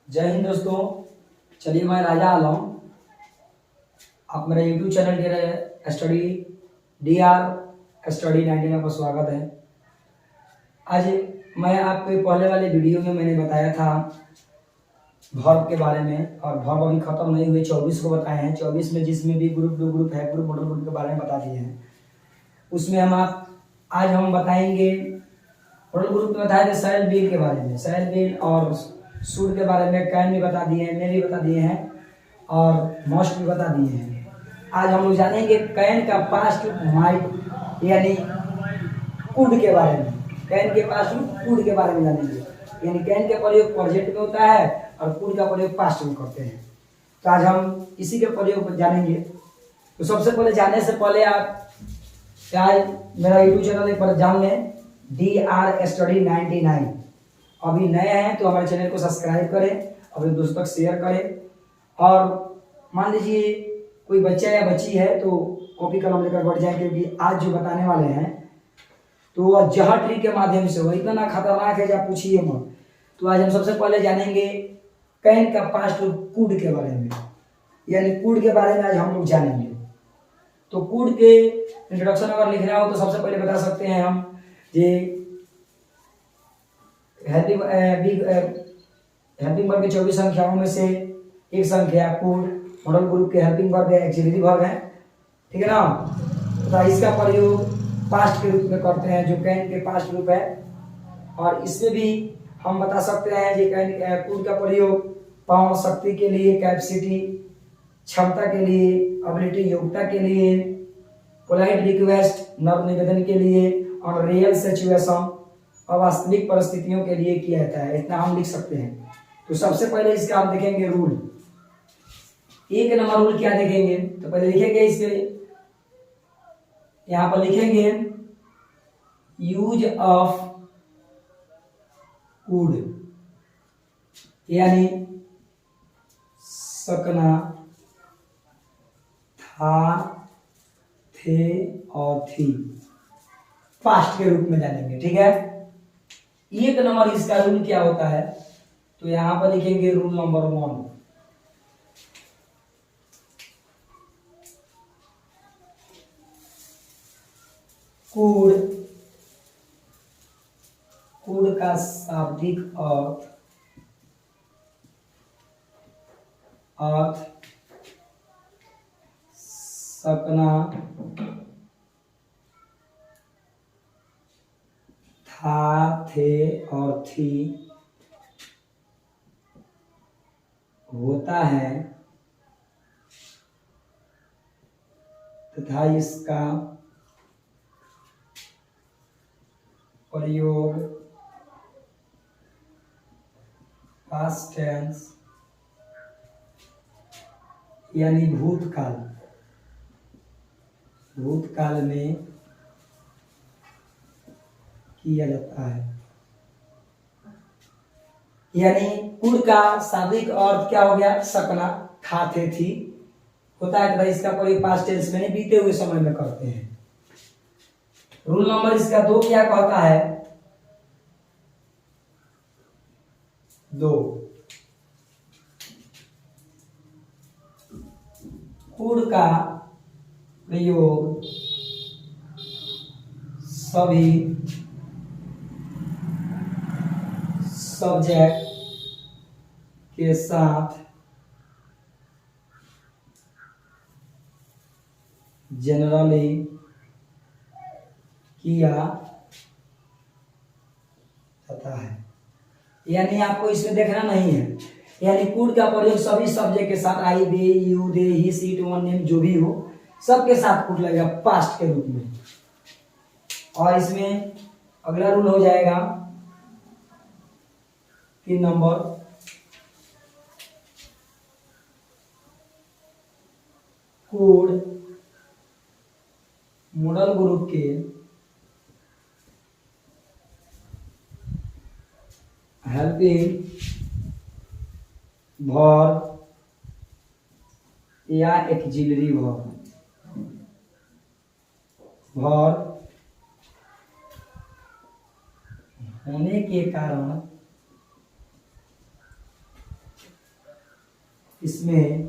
जय हिंद दोस्तों। चलिए मैं राजा आलम, आप मेरा यूट्यूब चैनल के रहे स्टडी स्टडी 99 आपका स्वागत है। आज मैं आपके पहले वाले वीडियो में मैंने बताया था वर्ब के बारे में, और वर्ब अभी खत्म नहीं हुए, 24 को बताए हैं। 24 में जिसमें भी ग्रुप टू ग्रुप है, ग्रुप मॉडल ग्रुप के बारे में बता दिए हैं। उसमें आज हम बताएंगे मॉडल ग्रुप में बताए थे सेल बिल के बारे में, सेल बिल और सूट के बारे में कैन भी बता दिए हैं, मे भी बता दिए हैं और मस्ट भी बता दिए हैं। आज हम लोग जानेंगे कैन का पास्ट माइट यानी कुड के बारे में, कैन के पास्ट कुड के बारे में जानेंगे। यानी कैन का प्रयोग प्रेजेंट में होता है और कुड का प्रयोग पास्ट में करते हैं। तो आज हम इसी के प्रयोग जानेंगे। तो सबसे पहले जानने से पहले आप आज मेरा यूट्यूब चैनल एक बार जान लें, DR स्टडी 99। अभी नए हैं तो हमारे चैनल को सब्सक्राइब करें, अपने दोस्तों तक शेयर करें। और मान लीजिए कोई बच्चा या बच्ची है तो कॉपी कलम लेकर बढ़ जाए, क्योंकि आज जो बताने वाले हैं तो वह जहर ट्रिक के माध्यम से, वह इतना खतरनाक है जब पूछिए मत। तो आज हम सबसे पहले जानेंगे कैन का पास्ट कुड के बारे में, यानी कुड के बारे में आज हम लोग जानेंगे। तो कुड के इंट्रोडक्शन अगर लिखना हो तो सबसे पहले बता सकते हैं हम जे हेल्पिंग वर्ब के 24 संख्याओं में से एक संख्या कुड मॉडल ग्रुप के हेल्पिंग वर्ब है, एक्सिलरी वर्ब है, ठीक है ना। तो इसका प्रयोग पास्ट के रूप में करते हैं, जो कैन के पास्ट रूप है। और इसमें भी हम बता सकते हैं जो कैन कुड का प्रयोग पावर शक्ति के लिए, कैपेसिटी क्षमता के लिए, एबिलिटी योग्यता के लिए, पोलाइट रिक्वेस्ट नव निवेदन के लिए, और रियल सिचुएशन अवास्तविक परिस्थितियों के लिए किया जाता है। इतना हम लिख सकते हैं। तो सबसे पहले इसका हम देखेंगे रूल। एक नंबर रूल क्या देखेंगे, तो पहले लिखेंगे इसके, यहां पर लिखेंगे यूज ऑफ कुड, यानी सकना, था, थे और थी पास्ट के रूप में जानेंगे, ठीक है। एक नंबर इसका रूल क्या होता है, तो यहां पर लिखेंगे रूल नंबर 1। कुड का शाब्दिक अर्थ सकना, था, थे और थी होता है तथा इसका प्रयोग पास्ट टेंस यानी भूतकाल में किया जाता है। यानी कुड का शाब्दिक अर्थ क्या हो गया, सकना, था, थे, थी होता है तथा इसका प्रयोग पास्ट टेंस में बीते हुए समय में करते हैं। रूल नंबर इसका 2 क्या कहता है, 2 कुड का प्रयोग सभी सब्जेक्ट के साथ जनरली किया जाता है। यानी आपको इसमें देखना नहीं है, यानी कुड का प्रयोग सभी सब्जेक्ट के साथ, I, they, you, they, he, she, two, one, name जो भी हो सबके साथ कुड लगेगा पास्ट के रूप में। और इसमें अगला रूल हो जाएगा 3 नंबर, कुड मॉडल ग्रुप के हेल्पिंग वर्ब या एक्सिलरी वर्ब होने के कारण इसमें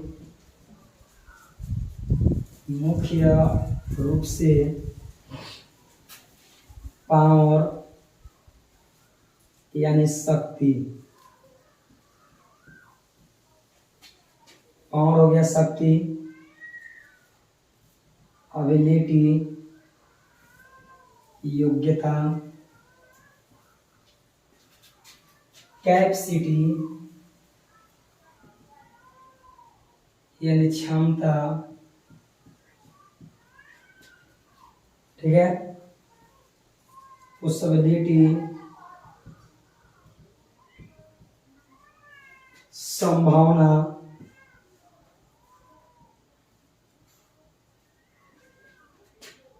मुख्य रूप से पावर यानी शक्ति, पावर हो गया शक्ति, एबिलिटी योग्यता, कैपेसिटी यानी क्षमता, ठीक है, पॉसिबिलिटी संभावना,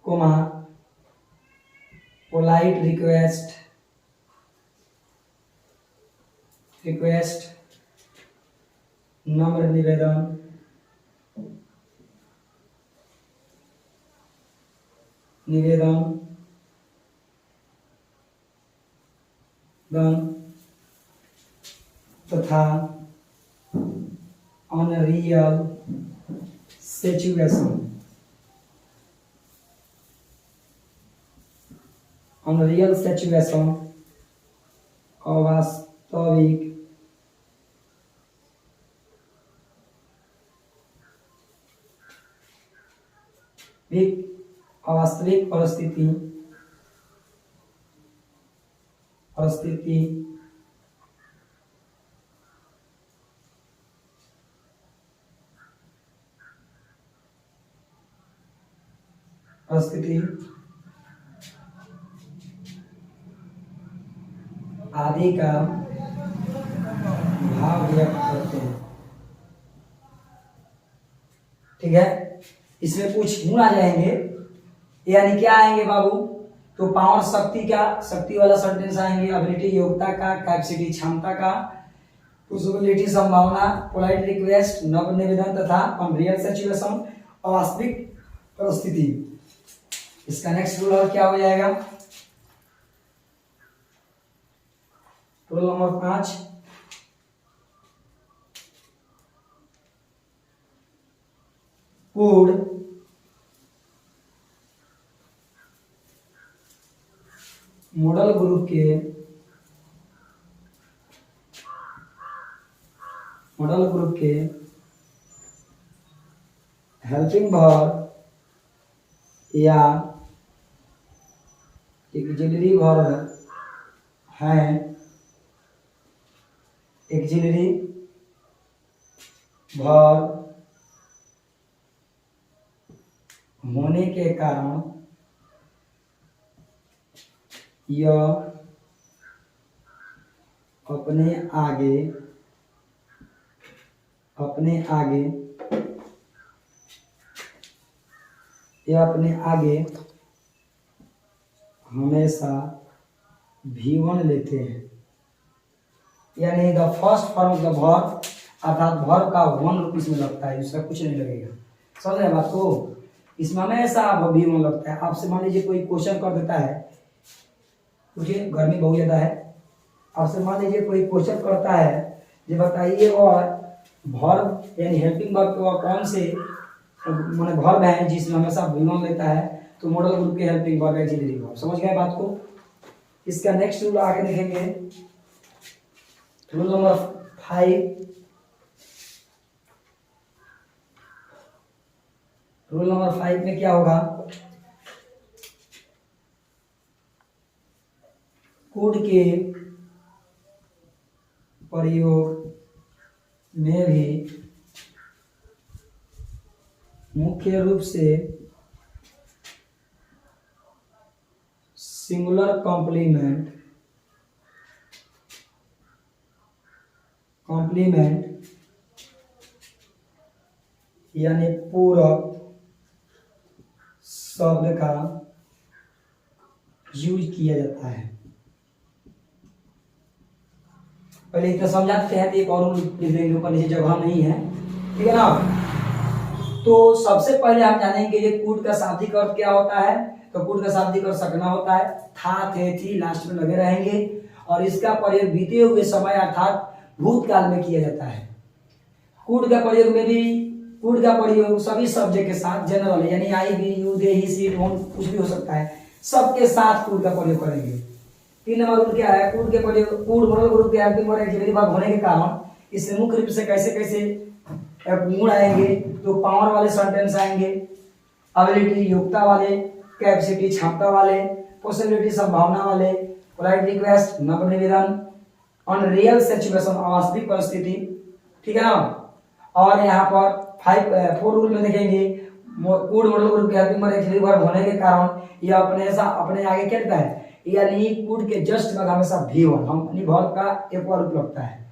कोमा पोलाइट रिक्वेस्ट, नम्र निवेदन, तथा अनरियल सिचुएशन, अवास्तविक परिस्थिति आदि का भाव व्यक्त करते हैं। ठीक है, इसमें कुछ गुण आ जाएंगे, यानी क्या आएंगे बाबू, तो पावर शक्ति का, शक्ति वाला सेंटेंस आएंगे, एबिलिटी योग्यता का, कैपेसिटी क्षमता का, पॉसिबिलिटी संभावना, पोलाइट रिक्वेस्ट नम्र निवेदन तथा अनरियल सिचुएशन अवास्तविक परिस्थिति। इसका नेक्स्ट रूल और क्या हो जाएगा, rule number 5, could model group के हेल्पिंग वर्ब या ऑक्सिलरी वर्ब हैं, ऑक्सिलरी वर्ब होने के कारण यह अपने आगे हमेशा V1 लेते हैं, यानी the first form of the verb अर्थात वर्ब का 1 रूप इसमें लगता है, दूसरा कुछ नहीं लगेगा। समझ रहे बात को, इसमें हमेशा V1 लगता है। आपसे मान लीजिए कोई क्वेश्चन कर देता है, मुझे गर्मी बहुत ज्यादा है, आपसे मान लीजिए कोई क्वेश्चन करता है, ये बताइए और वर्ब यानी हेल्पिंग वर्ब को कौन से माने वर्ब है जिसमें हमेशा V1 लेता है, तो मॉडल ग्रुप के हेल्पिंग वर्ब ऑक्सिलरी वर्ब। समझ गए बात को। इसका नेक्स्ट रूल आगे देखेंगे, रूल नंबर 5, रूल नंबर 5 में क्या होगा, कोड के प्रयोग में भी मुख्य रूप से सिंगुलर कॉम्प्लीमेंट यानी पूरक शब्द का यूज किया जाता है। पहले इतना समझाते हैं, तो एक और लिख देंगे, ऊपर नीचे जगह नहीं है, ठीक है ना। तो सबसे पहले हम जानेंगे ये कूट का शाब्दिक अर्थ क्या होता है। तो कूट का शाब्दिक अर्थ सकना होता है, था, थे, थी लास्ट में लगे रहेंगे, और इसका प्रयोग बीते हुए समय अर्थात भूतकाल में किया जाता है। कुड का प्रयोग में भी, कुड का प्रयोग सभी सब्जेक्ट के साथ जनरल, यानी आई भी, you, they, he, she, it, one, कुछ भी हो सकता है, सबके साथ कुड का प्रयोग करेंगे। 3 नंबर रूल क्या है, कुड के प्रयोग, कुड मॉडल ग्रुप के हेल्पिंग वर्ड एक्टिविटी वर्ब होने के कारण इससे मुख्य रूप से कैसे कैसे गुण आएंगे, तो पावर वाले सेंटेंस आएंगे, एबिलिटी योग्यता वाले, कैपेसिटी क्षमता वाले, पॉसिबिलिटी संभावना वाले, पोलाइट रिक्वेस्ट नम्र निवेदन, ऑन रियल सिचुएशन वास्तविक परिस्थिति, ठीक है ना। और यहाँ पर 4 रूल में देखेंगे, कुड मॉडल ग्रुप के हेल्पिंग वर्ब एक्टिविटी वर्ब होने के कारण ये अपने आगे क्या लिखता है, यानी कुड के जस्ट बाद हमेशा V1 हम वर्ब का एक और रूप लगता है।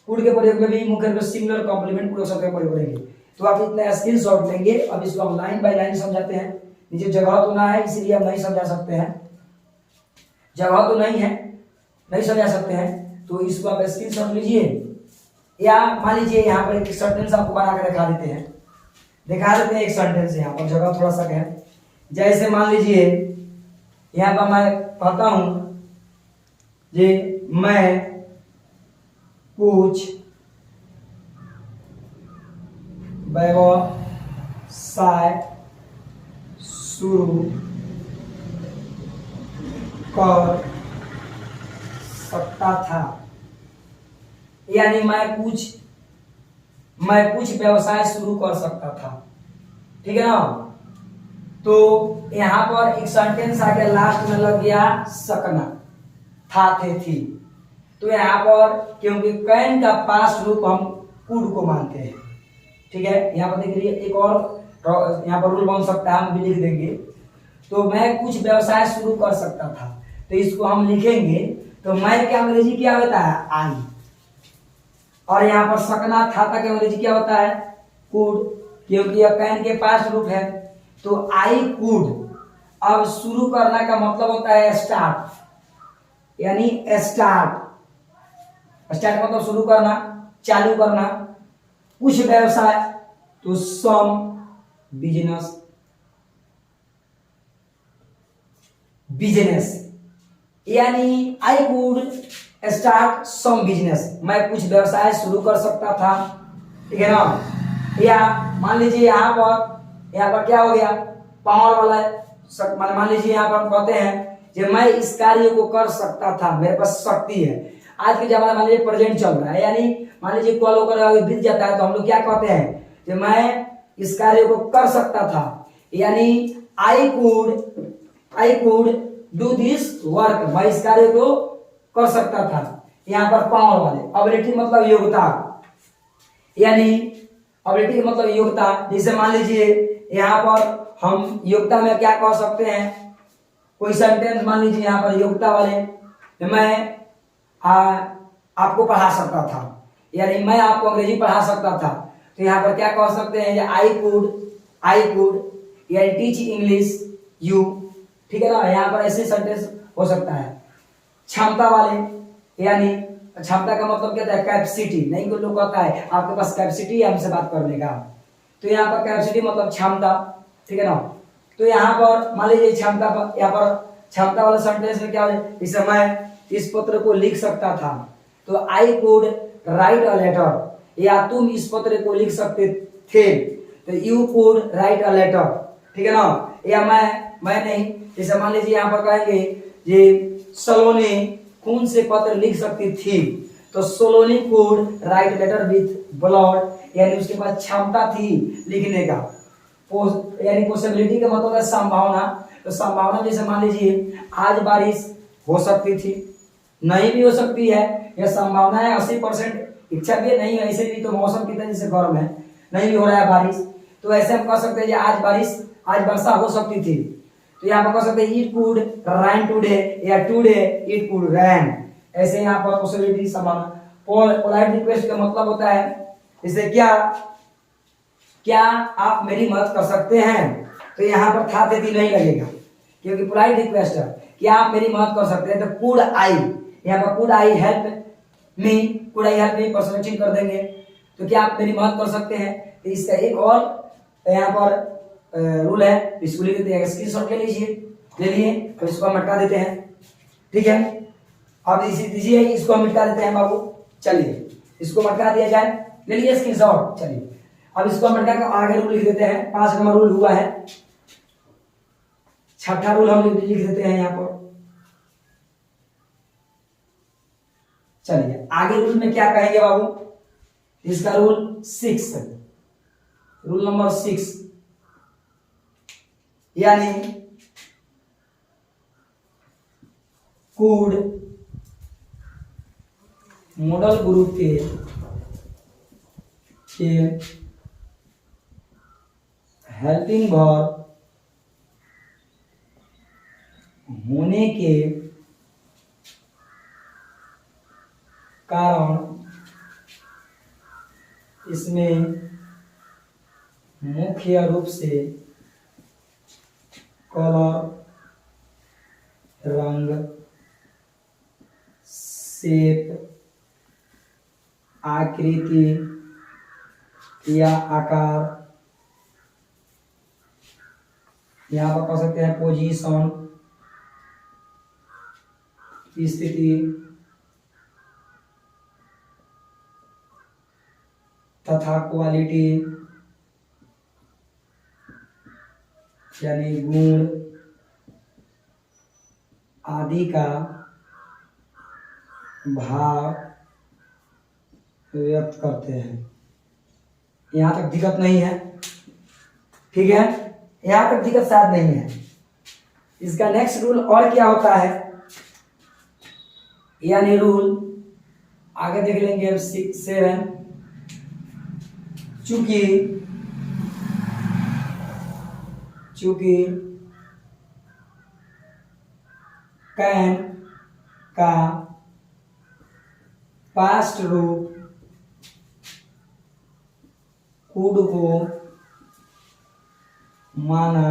कुड के प्रयोग में भी मुख्य रूप से सिंगुलर कॉम्प्लीमेंट पूर्वक शब्द का प्रयोग करेंगे। तो आप इतना स्क्रीनशॉट लेंगे, अब इसको हम लाइन बाय लाइन समझाते हैं। नीचे जगह तो ना है इसलिए हम नहीं समझा सकते हैं, जगह तो नहीं है, नहीं समझा सकते हैं, तो इसको आप स्क्रीनशॉट लीजिए, या मान लीजिए यहाँ पर एक सेंटेंस आपको बना कर दिखा देते हैं, एक सेंटेंस यहाँ पर जगह थोड़ा सा है। जैसे मान लीजिए यहाँ पर मैं कहता हूं जी, मैं कुछ व्यवसाय शुरू कर सकता था, यानी मैं कुछ व्यवसाय शुरू कर सकता था, ठीक है ना। तो यहां पर एक सेंटेंस आ गया, लास्ट में लग गया सकना, था, थे, थी। तो यहाँ पर क्योंकि कैन का पास्ट रूप हम कुड को मानते हैं, ठीक है। यहाँ पर देखिए एक और यहाँ पर रूल बन सकता है, हम भी लिख देंगे। तो मैं कुछ व्यवसाय शुरू कर सकता था, तो इसको हम लिखेंगे, तो मैं क्या अंग्रेजी क्या होता है, आई, और यहाँ पर सकना था तक अंग्रेजी क्या होता है, कुड, क्योंकि यह कैन के पास्ट रूप है। तो आई कुड, अब शुरू करना का मतलब होता है स्टार्ट, यानी स्टार्ट मतलब शुरू करना, चालू करना, कुछ व्यवसाय, तो सम बिजनेस, यानी I could start some business, मैं कुछ व्यवसाय शुरू कर सकता था, ठीक है ना। या मान लीजिए यहाँ पर क्या हो गया, पावर वाला, मान लीजिए यहाँ पर हम कहते हैं कि मैं इस कार्य को कर सकता था, मेरे पास शक्ति है। आज के जमाने मान लीजिए प्रेजेंट चल रहा है, यानी मान लीजिए कॉल होकर बीत जाता है, तो हम लोग क्या कहते हैं कि मैं इस कार्य को कर सकता था, यानी I could do this work, मैं इस कार्य को कर सकता था। यहाँ पर पावर वाले, एबिलिटी मतलब योग्यता, यानी एबिलिटी मतलब योग्यता। जैसे मान लीजिए यहाँ पर हम योग्यता में क्या कह सकते हैं, कोई सेंटेंस मान लीजिए यहाँ पर योग्यता वाले, मैं आपको पढ़ा सकता था, यानी मैं आपको अंग्रेजी पढ़ा सकता था। तो यहाँ पर क्या कह सकते हैं, आई कुड यानी टीच इंग्लिश यू, ठीक है ना। यहाँ पर ऐसे सेंटेंस हो सकता है। क्षमता वाले, यानी क्षमता का मतलब क्या है, कैपेसिटी, नहीं कोई लोग कहता है आपके पास कैपेसिटी है हमसे बात करने का, तो यहाँ पर कैपेसिटी मतलब क्षमता, ठीक है ना। तो यहाँ पर मान लीजिए क्षमता पर, यहाँ पर क्षमता वाला सेंटेंस में क्या हो, जैसे मैं इस पत्र को लिख सकता था, तो I could write a letter, या तुम इस पत्र को लिख सकते थे, तो you could write a letter, ठीक है ना। या मैं नहीं, जैसे मान लीजिए यहाँ पर कहेंगे ये सलोनी खून से पत्र लिख सकती थी, तो Soloni could write letter with blood, यानी उसके पास क्षमता थी लिखने का। यानी पॉसिबिलिटी का मतलब है संभावना, तो संभावना जैसे मान लीजिए आज बारिश हो सकती थी, नहीं भी हो सकती है, यह संभावना है 80%, इच्छा भी है, नहीं ऐसे भी तो मौसम की तरह जैसे गर्म है, नहीं भी हो रहा है बारिश, तो ऐसे हम कह सकते हैं आज वर्षा हो सकती थी। तो यहाँ पर कह सकते हैं इट कुड रेन टुडे, या टुडे इट कुड रेन, ऐसे यहाँ पर पॉसिबिलिटी संभावना। पोलाइट रिक्वेस्ट का मतलब होता है जैसे क्या आप मेरी मदद कर सकते हैं, तो यहाँ पर था थे नहीं लगेगा, क्योंकि पोलाइट रिक्वेस्ट है क्या आप मेरी मदद कर सकते हैं, तो कुड आई, यहाँ पर could I help me personal कर देंगे, तो क्या आप मेरी मदद कर सकते हैं। तो इसका एक और यहाँ पर रूल है, इसको लिख देते हैं, स्क्रीनशॉट ले लिए, तो इसको हम हटा देते हैं, ठीक है। अब दीजिए इसको हम मिटा देते हैं बाबू, चलिए इसको हटा दिया जाए, ले लीजिए स्क्रीनशॉट। चलिए अब इसको हम हटा आगे रूल लिख देते हैं। 5 नंबर रूल हुआ है, 6ठा रूल हम लिख देते हैं यहाँ पर। चलिए आगे रूल में क्या कहेंगे बाबू, इसका रूल 6, रूल नंबर 6, यानी कुड मॉडल ग्रुप के हेल्पिंग वर्ब होने के कारण इसमें मुख्य रूप से कलर, रंग, शेप, आकृति या आकार, यहाँ पर कह सकते हैं पोजीशन, स्थिति तथा क्वालिटी यानी गुण आदि का भाव व्यक्त करते हैं। यहाँ तक दिक्कत नहीं है, ठीक है, यहाँ तक दिक्कत शायद नहीं है। इसका नेक्स्ट रूल और क्या होता है, यानी रूल आगे देख लेंगे हम 7। चूंकि कैन का पास्ट रूप कुड को माना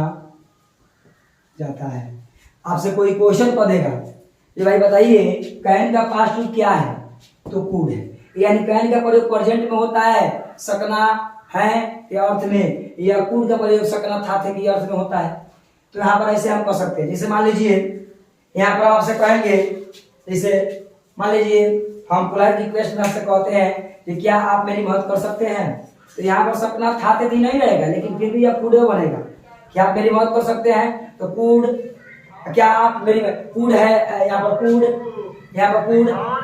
जाता है। आपसे कोई क्वेश्चन पढ़ेगा, ये भाई बताइए कैन का पास्ट रूप क्या है, तो कुड है, यानी कैन का प्रयोग प्रेजेंट में होता है सकना है या अर्थ में, या कुड का प्रयोग सकना था थे की अर्थ में होता है। तो यहाँ पर ऐसे हम कर सकते हैं, जैसे मान लीजिए यहाँ पर आपसे कहेंगे, जैसे मान लीजिए हम पोलाइट रिक्वेस्ट में आपसे कहते हैं कि क्या आप मेरी मदद कर सकते हैं, तो यहाँ पर सपना था थे थी नहीं रहेगा, लेकिन फिर भी यह कुड बनेगा। क्या आप मेरी मदद कर सकते हैं, तो कुड, क्या आप मेरी कुड है, यहाँ पर कुड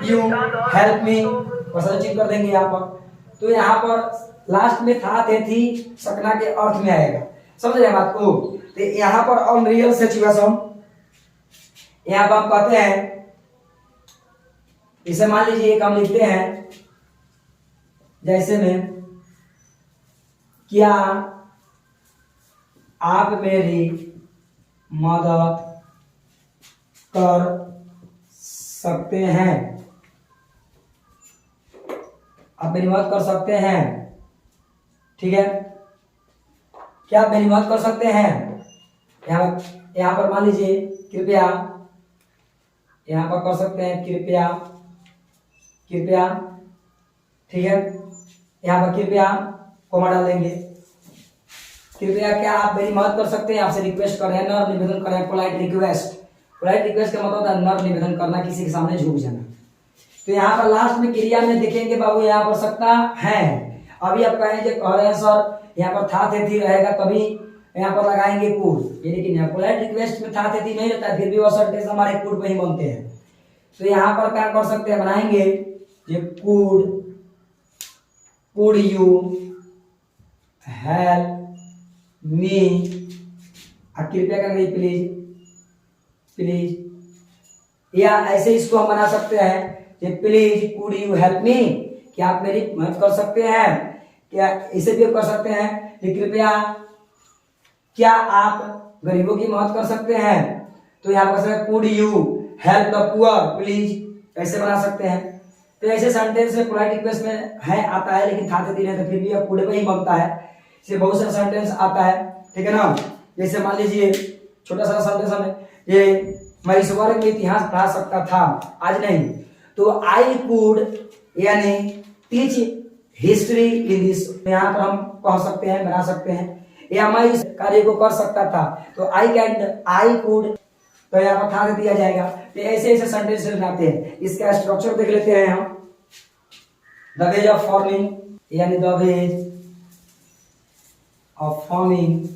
यू हेल्प मी, बस चेक कर देंगे यहाँ पर। तो यहाँ पर लास्ट में था थे थी सकना के अर्थ में आएगा, समझ रहे बात को। तो यहाँ पर ऑन रियल सिचुएशन, यहाँ पर हम कहते हैं, इसे मान लीजिए एक हम लिखते हैं जैसे में, क्या आप मेरी मदद कर सकते हैं, आप मेरी मदद कर सकते हैं, ठीक है, क्या आप मेरी मदद कर सकते हैं। यहाँ पर मान लीजिए कृपया, यहाँ पर कर सकते हैं कृपया, ठीक है, यहाँ पर कृपया कोमा डाल देंगे, कृपया क्या आप मेरी मदद कर सकते हैं, आपसे रिक्वेस्ट कर रहे हैं, नर निवेदन कर रहे हैं, पोलाइट रिक्वेस्ट। पोलाइट रिक्वेस्ट का मतलब होता है नर निवेदन करना, किसी के सामने झुक जाना। तो यहाँ पर लास्ट में क्रिया में देखेंगे बाबू, यहाँ पर सकता है, अभी आप कहेंगे कह रहे हैं सर यहाँ पर था थे थी रहेगा, तभी यहाँ पर लगाएंगे कुड, लेकिन यहाँ पोलाइट रिक्वेस्ट में था थे थी नहीं रहता, फिर भी वो सेंटेंस हमारे कुड पे ही बनते हैं। तो यहाँ पर क्या कर सकते हैं, बनाएंगे ये कुड यू हेल्प मी, कृपया करेंगे प्लीज, या ऐसे इसको हम बना सकते हैं कि please could you help me, क्या आप मेरी मदद कर सकते हैं, क्या इसे भी कर सकते हैं कि कृपया क्या आप गरीबों की मदद कर सकते हैं। तो यहाँ पर could you help the poor please, ऐसे बना सकते हैं। तो ऐसे सेंटेंस में पोलाइट रिक्वेस्ट में है आता है, लेकिन था थे तो फिर भी कुड पे ही बनता है। इसे बहुत सारा सेंटेंस आता है, ठीक है ना। जैसे मान लीजिए छोटा सा सेंटेंस हमें, ये मैं इस वर्ग में इतिहास पढ़ा सकता था, आज नहीं, तो आई कुड यानी टीच हिस्ट्री इन दिस, यहाँ पर हम कह सकते हैं, बना सकते हैं, या मैं इस कार्य को कर सकता था, तो आई कुड, तो यहाँ पर था दिया जाएगा। तो ऐसे ऐसे सेंटेंस बनाते हैं। इसका स्ट्रक्चर देख लेते हैं हम। द वेज ऑफ फॉर्मिंग, यानी the ways of forming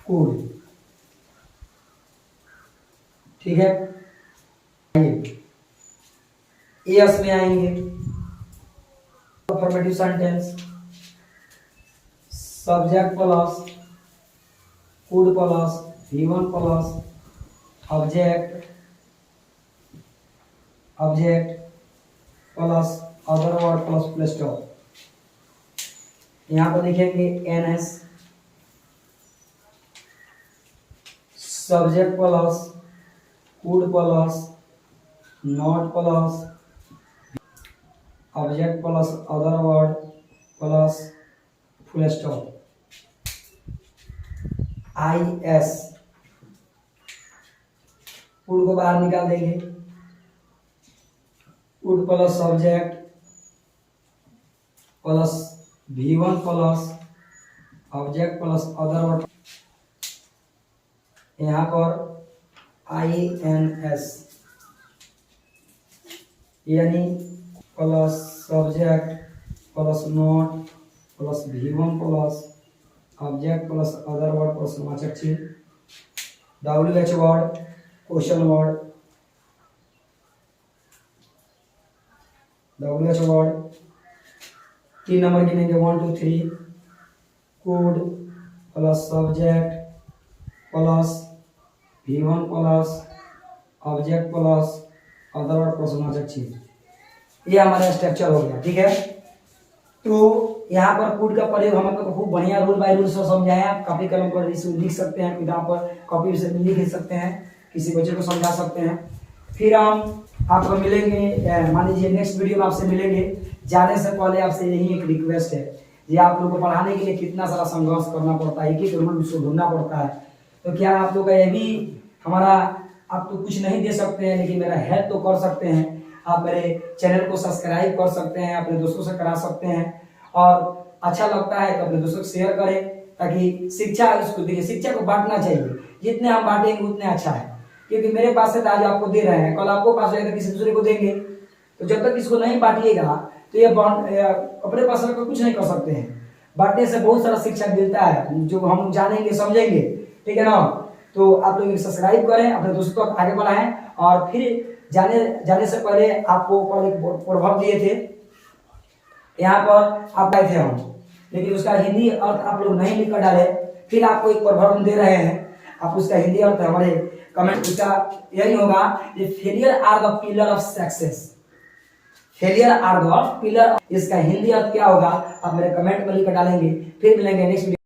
food. ठीक है, एस में आएंगे affirmative sentence, subject plus food plus V1 plus object plus other word plus full stop. यहाँ पर लिखेंगे NS, subject plus food plus not plus object plus other word plus full stop. IS, food को बाहर निकाल देंगे, food plus subject plus V1 plus object plus other word, यहाँ पर INS यानी plus subject plus not plus V1 plus object plus other word plus समाचक चिन्ह, WH word question word, WH word 3 number गिनेंगे 1 2 3, could plus subject plus V1 plus object plus other word plus समाचक चिन्ह। ये हमारा structure हो गया। ठीक है, तो यहाँ पर कुड का प्रयोग हम आपको खूब बढ़िया रूल बाय रूल से समझाया। आप कॉपी कलम पर लिख सकते हैं, किताब पर कॉपी से लिख सकते हैं, किसी बच्चे को समझा सकते हैं। फिर हम आपको मिलेंगे, मान लीजिए नेक्स्ट वीडियो में आपसे मिलेंगे। जाने से पहले आपसे यही एक रिक्वेस्ट है, ये आप लोगों को पढ़ाने के लिए कितना सारा संघर्ष करना पड़ता है, एक रूल उसको ढूंढना पड़ता है। तो क्या आप लोग का ये भी हमारा, आप तो कुछ नहीं दे सकते हैं लेकिन मेरा हेल्प तो कर सकते हैं। आप मेरे चैनल को सब्सक्राइब कर सकते हैं, अपने दोस्तों से करा सकते हैं, और अच्छा लगता है तो अपने दोस्तों को शेयर करें, ताकि शिक्षा इसको देखिए, शिक्षा को बांटना चाहिए, जितने हम बांटेंगे उतने अच्छा है। क्योंकि मेरे पास से आज आपको दे रहे हैं, कल आपको पास रहेगा, किसी दूसरे को देंगे। तो जब तक इसको नहीं बांटिएगा तो ये अपने पास रखकर कुछ नहीं कर सकते हैं। बांटने से बहुत सारा शिक्षा मिलता है जो हम जानेंगे समझेंगे। ठीक है ना, तो आप लोग सब्सक्राइब करें, अपने दोस्तों को आगे बढ़ाएं। और फिर जाने से पहले आपको कल एक प्रभाव दिए थे, यहाँ पर आप आए थे हम, लेकिन उसका हिंदी अर्थ आप लोग नहीं लिख कर डाले। फिर आपको एक प्रभाव दे रहे हैं, आप उसका हिंदी अर्थ हमारे कमेंट, उसका यही होगा, failure are the pillar of success. Failure are the pillar, इसका हिंदी अर्थ क्या होगा आप मेरे कमेंट में लिख कर डालेंगे। फिर मिलेंगे नेक्स्ट वीडियो।